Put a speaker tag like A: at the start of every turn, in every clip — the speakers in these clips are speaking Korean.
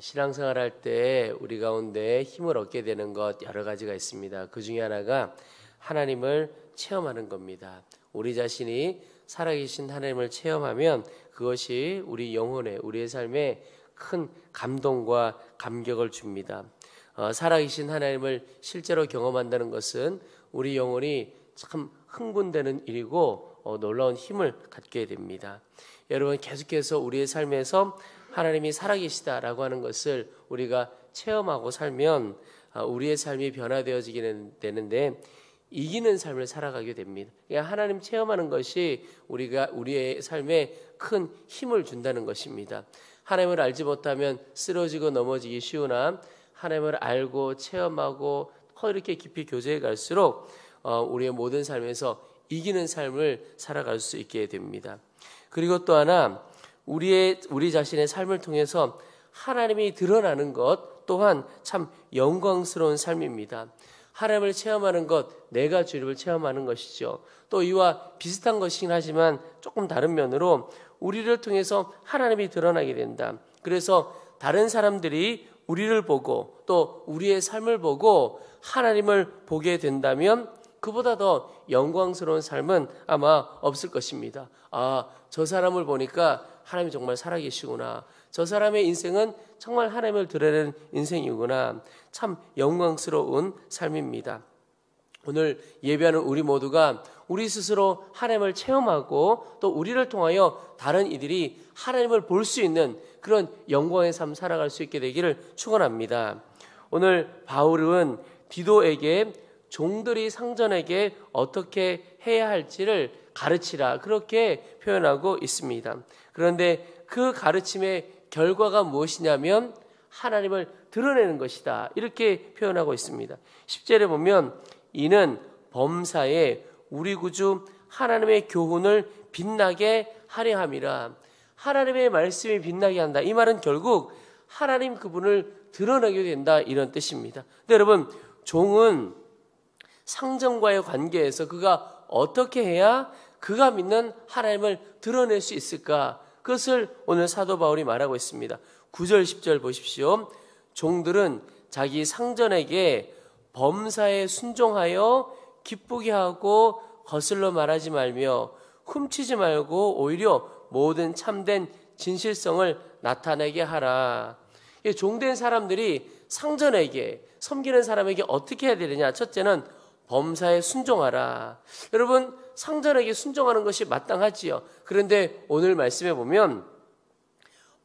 A: 신앙생활 할 때 우리 가운데 힘을 얻게 되는 것 여러 가지가 있습니다. 그 중에 하나가 하나님을 체험하는 겁니다. 우리 자신이 살아계신 하나님을 체험하면 그것이 우리 영혼에, 우리의 삶에 큰 감동과 감격을 줍니다. 살아계신 하나님을 실제로 경험한다는 것은 우리 영혼이 참 흥분되는 일이고 놀라운 힘을 갖게 됩니다. 여러분, 계속해서 우리의 삶에서 하나님이 살아계시다라고 하는 것을 우리가 체험하고 살면 우리의 삶이 변화되어지게 되는데 이기는 삶을 살아가게 됩니다. 그러니까 하나님 체험하는 것이 우리의 삶에 큰 힘을 준다는 것입니다. 하나님을 알지 못하면 쓰러지고 넘어지기 쉬우나 하나님을 알고 체험하고 이렇게 깊이 교제해 갈수록 우리의 모든 삶에서 이기는 삶을 살아갈 수 있게 됩니다. 그리고 또 하나 우리 자신의 삶을 통해서 하나님이 드러나는 것 또한 참 영광스러운 삶입니다. 하나님을 체험하는 것, 내가 주님을 체험하는 것이죠. 또 이와 비슷한 것이긴 하지만 조금 다른 면으로 우리를 통해서 하나님이 드러나게 된다. 그래서 다른 사람들이 우리를 보고 또 우리의 삶을 보고 하나님을 보게 된다면 그보다 더 영광스러운 삶은 아마 없을 것입니다. 저 사람을 보니까 하나님이 정말 살아계시구나. 저 사람의 인생은 정말 하나님을 드러내는 인생이구나. 참 영광스러운 삶입니다. 오늘 예배하는 우리 모두가 우리 스스로 하나님을 체험하고 또 우리를 통하여 다른 이들이 하나님을 볼 수 있는 그런 영광의 삶 살아갈 수 있게 되기를 축원합니다. 오늘 바울은 디도에게 종들이 상전에게 어떻게 해야 할지를 가르치라 그렇게 표현하고 있습니다. 그런데 그 가르침의 결과가 무엇이냐면 하나님을 드러내는 것이다 이렇게 표현하고 있습니다. 10절에 보면 이는 범사에 우리 구주 하나님의 교훈을 빛나게 하려 함이라. 하나님의 말씀이 빛나게 한다. 이 말은 결국 하나님 그분을 드러내게 된다 이런 뜻입니다. 근데 여러분, 종은 상전과의 관계에서 그가 어떻게 해야 그가 믿는 하나님을 드러낼 수 있을까? 그것을 오늘 사도 바울이 말하고 있습니다. 9절 10절 보십시오. 종들은 자기 상전에게 범사에 순종하여 기쁘게 하고 거슬러 말하지 말며 훔치지 말고 오히려 모든 참된 진실성을 나타내게 하라. 종된 사람들이 상전에게, 섬기는 사람에게 어떻게 해야 되느냐? 첫째는 범사에 순종하라. 여러분, 상전에게 순종하는 것이 마땅하지요. 그런데 오늘 말씀에 보면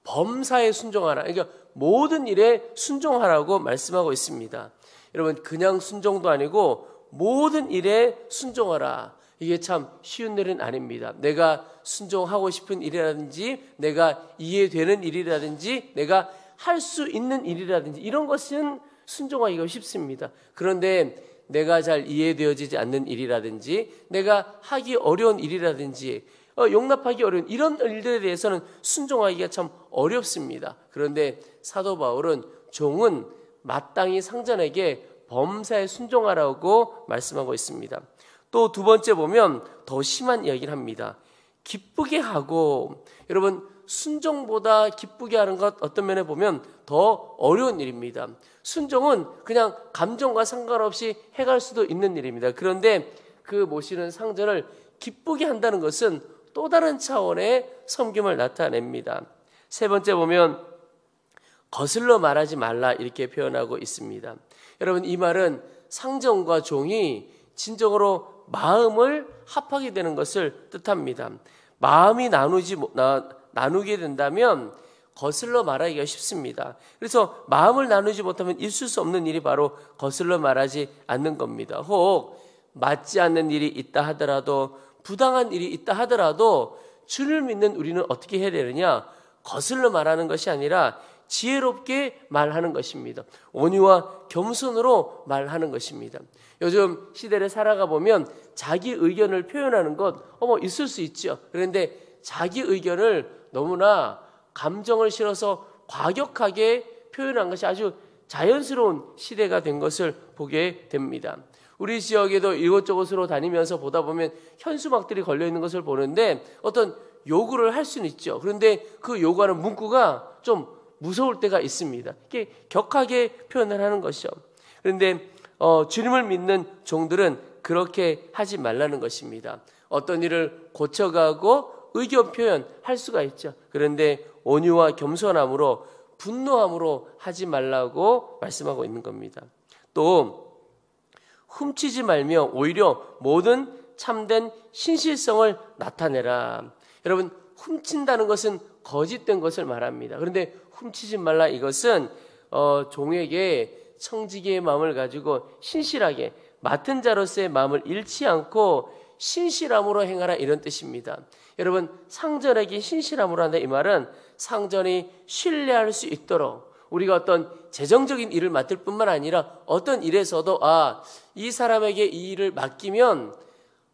A: 범사에 순종하라. 그러니까 모든 일에 순종하라고 말씀하고 있습니다. 여러분, 그냥 순종도 아니고 모든 일에 순종하라. 이게 참 쉬운 일은 아닙니다. 내가 순종하고 싶은 일이라든지 내가 이해되는 일이라든지 내가 할 수 있는 일이라든지 이런 것은 순종하기가 쉽습니다. 그런데 내가 잘 이해되어지지 않는 일이라든지 내가 하기 어려운 일이라든지 용납하기 어려운 이런 일들에 대해서는 순종하기가 참 어렵습니다. 그런데 사도 바울은 종은 마땅히 상전에게 범사에 순종하라고 말씀하고 있습니다. 또 두 번째 보면 더 심한 이야기를 합니다. 기쁘게 하고, 여러분, 순종보다 기쁘게 하는 것 어떤 면에 보면 더 어려운 일입니다. 순종은 그냥 감정과 상관없이 해갈 수도 있는 일입니다. 그런데 그 모시는 상전을 기쁘게 한다는 것은 또 다른 차원의 섬김을 나타냅니다. 세 번째 보면 거슬러 말하지 말라 이렇게 표현하고 있습니다. 여러분, 이 말은 상전과 종이 진정으로 마음을 합하게 되는 것을 뜻합니다. 마음이 나누게 된다면 거슬러 말하기가 쉽습니다. 그래서 마음을 나누지 못하면 있을 수 없는 일이 바로 거슬러 말하지 않는 겁니다. 혹 맞지 않는 일이 있다 하더라도 부당한 일이 있다 하더라도 주를 믿는 우리는 어떻게 해야 되느냐? 거슬러 말하는 것이 아니라 지혜롭게 말하는 것입니다. 온유와 겸손으로 말하는 것입니다. 요즘 시대를 살아가 보면 자기 의견을 표현하는 것 있을 수 있죠. 그런데 자기 의견을 너무나 감정을 실어서 과격하게 표현한 것이 아주 자연스러운 시대가 된 것을 보게 됩니다. 우리 지역에도 이곳저곳으로 다니면서 보다 보면 현수막들이 걸려있는 것을 보는데 어떤 요구를 할 수는 있죠. 그런데 그 요구하는 문구가 좀 무서울 때가 있습니다. 이게 격하게 표현을 하는 것이죠. 그런데 주님을 믿는 종들은 그렇게 하지 말라는 것입니다. 어떤 일을 고쳐가고 의견 표현할 수가 있죠. 그런데 온유와 겸손함으로 분노함으로 하지 말라고 말씀하고 있는 겁니다. 또 훔치지 말며 오히려 모든 참된 신실성을 나타내라. 여러분, 훔친다는 것은 거짓된 것을 말합니다. 그런데 훔치지 말라, 이것은 종에게 청지기의 마음을 가지고 신실하게 맡은 자로서의 마음을 잃지 않고 신실함으로 행하라, 이런 뜻입니다. 여러분, 상전에게 신실함으로 한다, 이 말은 상전이 신뢰할 수 있도록 우리가 어떤 재정적인 일을 맡을 뿐만 아니라 어떤 일에서도 이 사람에게 이 일을 맡기면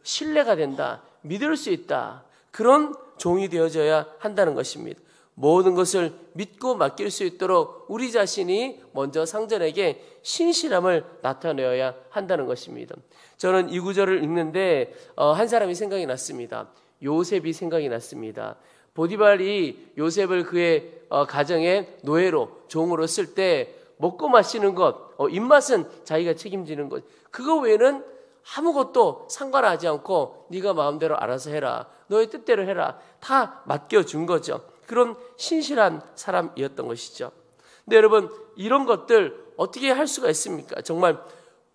A: 신뢰가 된다, 믿을 수 있다, 그런 종이 되어져야 한다는 것입니다. 모든 것을 믿고 맡길 수 있도록 우리 자신이 먼저 상전에게 신실함을 나타내어야 한다는 것입니다. 저는 이 구절을 읽는데 한 사람이 생각이 났습니다. 요셉이 생각이 났습니다. 보디발이 요셉을 그의 가정의 노예로, 종으로 쓸 때 먹고 마시는 것, 입맛은 자기가 책임지는 것, 그거 외에는 아무것도 상관하지 않고 네가 마음대로 알아서 해라, 너의 뜻대로 해라, 다 맡겨준 거죠. 그런 신실한 사람이었던 것이죠. 근데 여러분, 이런 것들 어떻게 할 수가 있습니까? 정말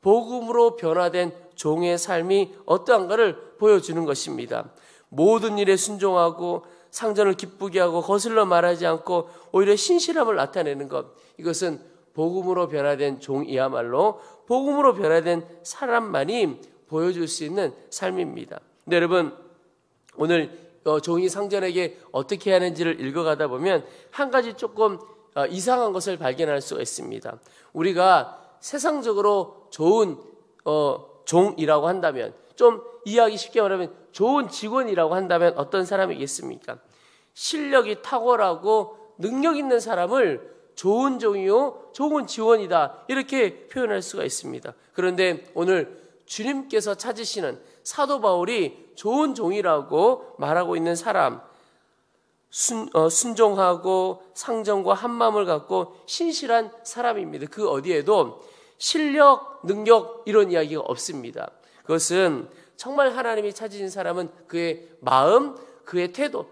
A: 복음으로 변화된 종의 삶이 어떠한가를 보여주는 것입니다. 모든 일에 순종하고 상전을 기쁘게 하고 거슬러 말하지 않고 오히려 신실함을 나타내는 것, 이것은 복음으로 변화된 종이야말로 복음으로 변화된 사람만이 보여줄 수 있는 삶입니다. 근데 여러분, 오늘 종이 상전에게 어떻게 하는지를 읽어가다 보면 한 가지 조금 이상한 것을 발견할 수가 있습니다. 우리가 세상적으로 좋은 종이라고 한다면, 좀 이해하기 쉽게 말하면 좋은 직원이라고 한다면 어떤 사람이겠습니까? 실력이 탁월하고 능력 있는 사람을 좋은 종이요, 좋은 직원이다, 이렇게 표현할 수가 있습니다. 그런데 오늘 주님께서 찾으시는 사도 바울이 좋은 종이라고 말하고 있는 사람, 순종하고 상전과 한마음을 갖고 신실한 사람입니다. 그 어디에도 실력, 능력 이런 이야기가 없습니다. 그것은 정말 하나님이 찾으신 사람은 그의 마음, 그의 태도,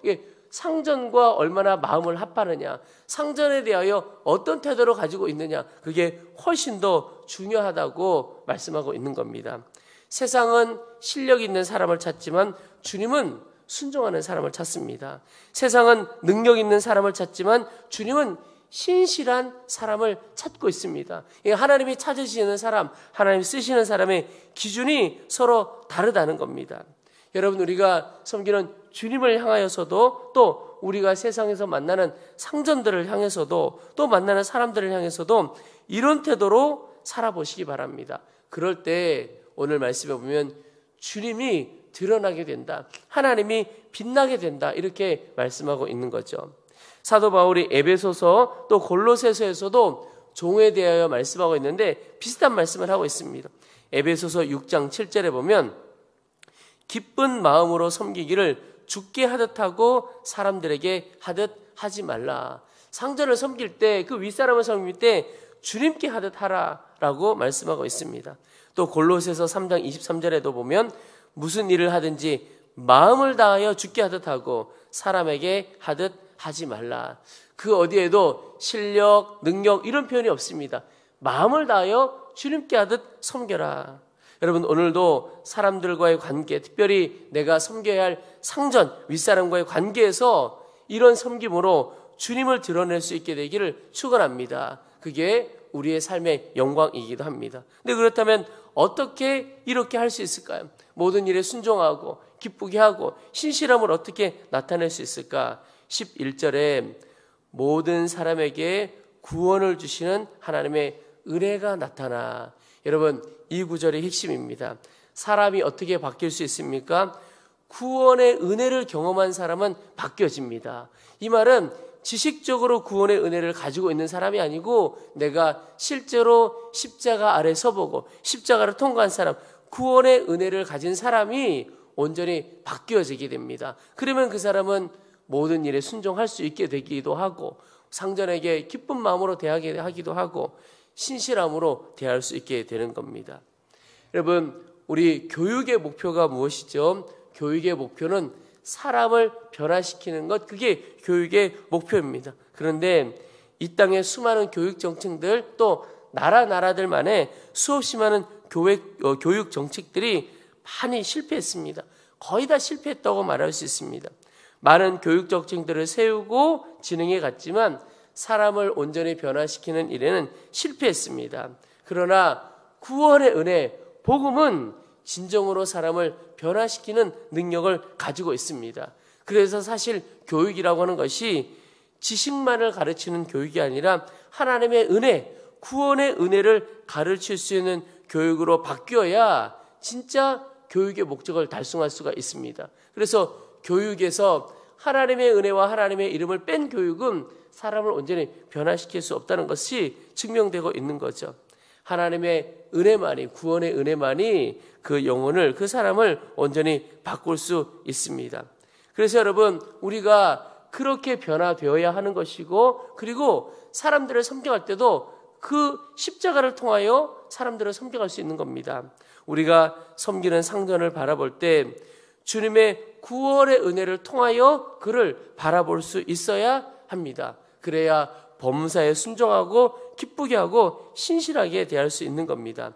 A: 상전과 얼마나 마음을 합하느냐, 상전에 대하여 어떤 태도를 가지고 있느냐, 그게 훨씬 더 중요하다고 말씀하고 있는 겁니다. 세상은 실력 있는 사람을 찾지만 주님은 순종하는 사람을 찾습니다. 세상은 능력 있는 사람을 찾지만 주님은 신실한 사람을 찾고 있습니다. 하나님이 찾으시는 사람, 하나님 쓰시는 사람의 기준이 서로 다르다는 겁니다. 여러분, 우리가 섬기는 주님을 향하여서도, 또 우리가 세상에서 만나는 상전들을 향해서도, 또 만나는 사람들을 향해서도 이런 태도로 살아보시기 바랍니다. 그럴 때 오늘 말씀에 보면 주님이 드러나게 된다, 하나님이 빛나게 된다, 이렇게 말씀하고 있는 거죠. 사도 바울이 에베소서 또 골로새서에서도 종에 대하여 말씀하고 있는데 비슷한 말씀을 하고 있습니다. 에베소서 6장 7절에 보면 기쁜 마음으로 섬기기를 주께 하듯 하고 사람들에게 하듯 하지 말라. 상전을 섬길 때, 그 윗사람을 섬길 때 주님께 하듯 하라라고 말씀하고 있습니다. 또 골로새서 3장 23절에도 보면 무슨 일을 하든지 마음을 다하여 주께 하듯 하고 사람에게 하듯 하지 말라. 그 어디에도 실력, 능력 이런 표현이 없습니다. 마음을 다하여 주님께 하듯 섬겨라. 여러분, 오늘도 사람들과의 관계, 특별히 내가 섬겨야 할 상전, 윗사람과의 관계에서 이런 섬김으로 주님을 드러낼 수 있게 되기를 축원합니다. 그게 우리의 삶의 영광이기도 합니다. 근데 그렇다면 어떻게 이렇게 할 수 있을까요? 모든 일에 순종하고 기쁘게 하고 신실함을 어떻게 나타낼 수 있을까? 11절에 모든 사람에게 구원을 주시는 하나님의 은혜가 나타나. 여러분, 이 구절의 핵심입니다. 사람이 어떻게 바뀔 수 있습니까? 구원의 은혜를 경험한 사람은 바뀌어집니다. 이 말은 지식적으로 구원의 은혜를 가지고 있는 사람이 아니고 내가 실제로 십자가 아래 서보고 십자가를 통과한 사람, 구원의 은혜를 가진 사람이 온전히 바뀌어지게 됩니다. 그러면 그 사람은 모든 일에 순종할 수 있게 되기도 하고 상전에게 기쁜 마음으로 대하게 하기도 하고 신실함으로 대할 수 있게 되는 겁니다. 여러분, 우리 교육의 목표가 무엇이죠? 교육의 목표는 사람을 변화시키는 것, 그게 교육의 목표입니다. 그런데 이 땅의 수많은 교육 정책들, 또 나라들만의 수없이 많은 교육 정책들이 많이 실패했습니다. 거의 다 실패했다고 말할 수 있습니다. 많은 교육 정책들을 세우고 진행해 갔지만 사람을 온전히 변화시키는 일에는 실패했습니다. 그러나 구원의 은혜, 복음은 진정으로 사람을 변화시키는 능력을 가지고 있습니다. 그래서 사실 교육이라고 하는 것이 지식만을 가르치는 교육이 아니라 하나님의 은혜, 구원의 은혜를 가르칠 수 있는 교육으로 바뀌어야 진짜 교육의 목적을 달성할 수가 있습니다. 그래서 교육에서 하나님의 은혜와 하나님의 이름을 뺀 교육은 사람을 온전히 변화시킬 수 없다는 것이 증명되고 있는 거죠. 하나님의 은혜만이, 구원의 은혜만이 그 영혼을, 그 사람을 온전히 바꿀 수 있습니다. 그래서 여러분, 우리가 그렇게 변화되어야 하는 것이고, 그리고 사람들을 섬겨갈 때도 그 십자가를 통하여 사람들을 섬겨갈 수 있는 겁니다. 우리가 섬기는 상전을 바라볼 때 주님의 구원의 은혜를 통하여 그를 바라볼 수 있어야 합니다. 그래야 범사에 순종하고 기쁘게 하고 신실하게 대할 수 있는 겁니다.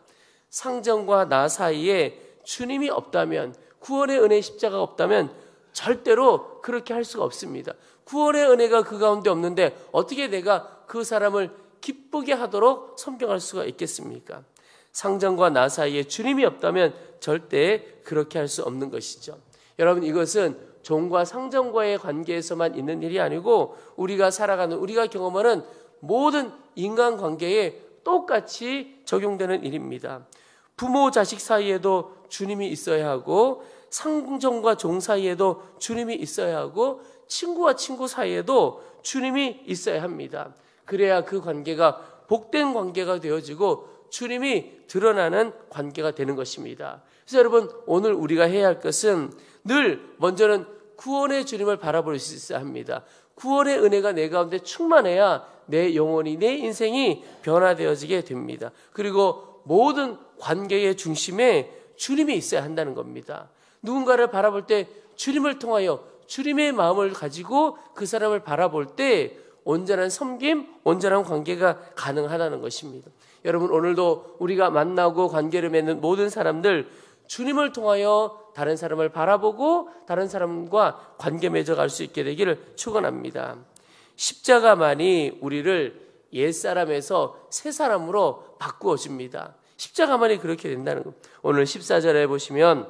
A: 상전과 나 사이에 주님이 없다면, 구원의 은혜의 십자가가 없다면 절대로 그렇게 할 수가 없습니다. 구원의 은혜가 그 가운데 없는데 어떻게 내가 그 사람을 기쁘게 하도록 섬겨갈 수가 있겠습니까? 상전과 나 사이에 주님이 없다면 절대 그렇게 할 수 없는 것이죠. 여러분, 이것은 종과 상전과의 관계에서만 있는 일이 아니고 우리가 살아가는, 우리가 경험하는 모든 인간관계에 똑같이 적용되는 일입니다. 부모 자식 사이에도 주님이 있어야 하고, 상전과 종 사이에도 주님이 있어야 하고, 친구와 친구 사이에도 주님이 있어야 합니다. 그래야 그 관계가 복된 관계가 되어지고 주님이 드러나는 관계가 되는 것입니다. 그래서 여러분, 오늘 우리가 해야 할 것은 늘 먼저는 구원의 주님을 바라볼 수 있어야 합니다. 구원의 은혜가 내 가운데 충만해야 내 영혼이, 내 인생이 변화되어지게 됩니다. 그리고 모든 관계의 중심에 주님이 있어야 한다는 겁니다. 누군가를 바라볼 때 주님을 통하여 주님의 마음을 가지고 그 사람을 바라볼 때 온전한 섬김, 온전한 관계가 가능하다는 것입니다. 여러분, 오늘도 우리가 만나고 관계를 맺는 모든 사람들, 주님을 통하여 다른 사람을 바라보고 다른 사람과 관계 맺어갈 수 있게 되기를 축원합니다. 십자가만이 우리를 옛사람에서 새사람으로 바꾸어 줍니다. 십자가만이 그렇게 된다는 겁니다. 오늘 14절에 보시면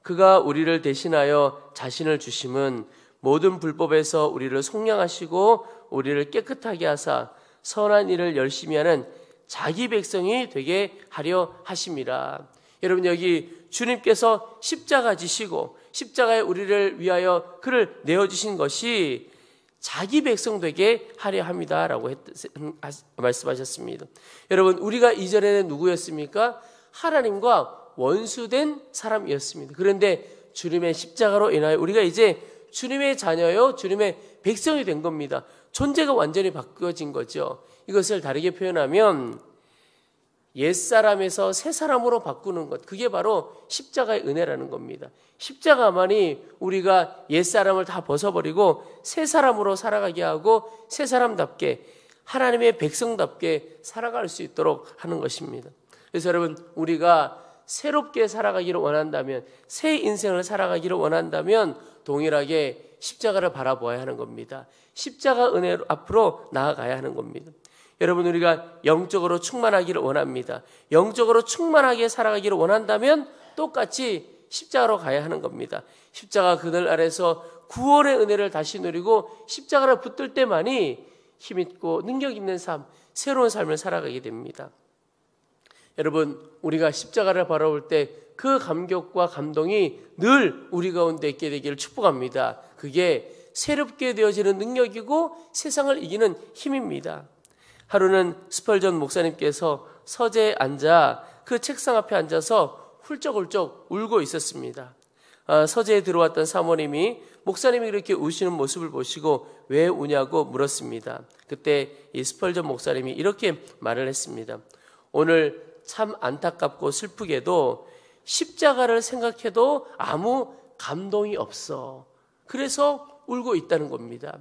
A: 그가 우리를 대신하여 자신을 주심은 모든 불법에서 우리를 속량하시고 우리를 깨끗하게 하사 선한 일을 열심히 하는 자기 백성이 되게 하려 하심이라. 여러분, 여기 주님께서 십자가 지시고 십자가에 우리를 위하여 그를 내어주신 것이 자기 백성 되게 하려 합니다라고 말씀하셨습니다. 여러분, 우리가 이전에는 누구였습니까? 하나님과 원수된 사람이었습니다. 그런데 주님의 십자가로 인하여 우리가 이제 주님의 자녀요, 주님의 백성이 된 겁니다. 존재가 완전히 바뀌어진 거죠. 이것을 다르게 표현하면 옛사람에서 새사람으로 바꾸는 것, 그게 바로 십자가의 은혜라는 겁니다. 십자가만이 우리가 옛사람을 다 벗어버리고 새사람으로 살아가게 하고 새사람답게, 하나님의 백성답게 살아갈 수 있도록 하는 것입니다. 그래서 여러분, 우리가 새롭게 살아가기를 원한다면, 새 인생을 살아가기를 원한다면 동일하게 십자가를 바라보아야 하는 겁니다. 십자가 은혜 앞으로 나아가야 하는 겁니다. 여러분, 우리가 영적으로 충만하기를 원합니다. 영적으로 충만하게 살아가기를 원한다면 똑같이 십자가로 가야 하는 겁니다. 십자가 그늘 아래서 구원의 은혜를 다시 누리고 십자가를 붙들 때만이 힘있고 능력 있는 삶, 새로운 삶을 살아가게 됩니다. 여러분, 우리가 십자가를 바라볼 때 그 감격과 감동이 늘 우리 가운데 있게 되기를 축복합니다. 그게 새롭게 되어지는 능력이고 세상을 이기는 힘입니다. 하루는 스펄전 목사님께서 서재에 앉아 그 책상 앞에 앉아서 훌쩍훌쩍 울고 있었습니다. 서재에 들어왔던 사모님이 목사님이 그렇게 우시는 모습을 보시고 왜 우냐고 물었습니다. 그때 이 스펄전 목사님이 이렇게 말을 했습니다. 오늘 참 안타깝고 슬프게도 십자가를 생각해도 아무 감동이 없어. 그래서 울고 있다는 겁니다.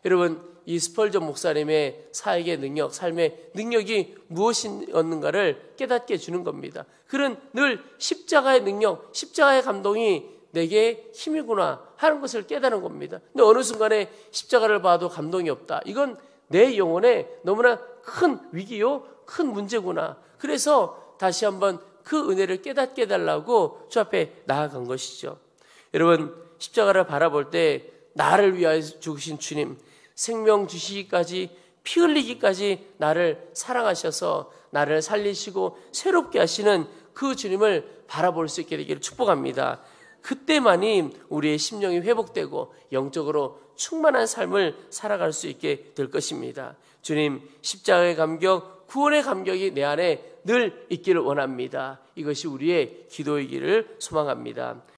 A: 여러분, 이 스펄전 목사님의 사역의 능력, 삶의 능력이 무엇이었는가를 깨닫게 해주는 겁니다. 그는 늘 십자가의 능력, 십자가의 감동이 내게 힘이구나 하는 것을 깨닫는 겁니다. 근데 어느 순간에 십자가를 봐도 감동이 없다. 이건 내 영혼에 너무나 큰 위기요, 큰 문제구나. 그래서 다시 한번 그 은혜를 깨닫게 해달라고 주 앞에 나아간 것이죠. 여러분, 십자가를 바라볼 때 나를 위하여 죽으신 주님, 생명 주시기까지 피 흘리기까지 나를 사랑하셔서 나를 살리시고 새롭게 하시는 그 주님을 바라볼 수 있게 되기를 축복합니다. 그때만이 우리의 심령이 회복되고 영적으로 충만한 삶을 살아갈 수 있게 될 것입니다. 주님, 십자가의 감격, 구원의 감격이 내 안에 늘 있기를 원합니다. 이것이 우리의 기도이기를 소망합니다.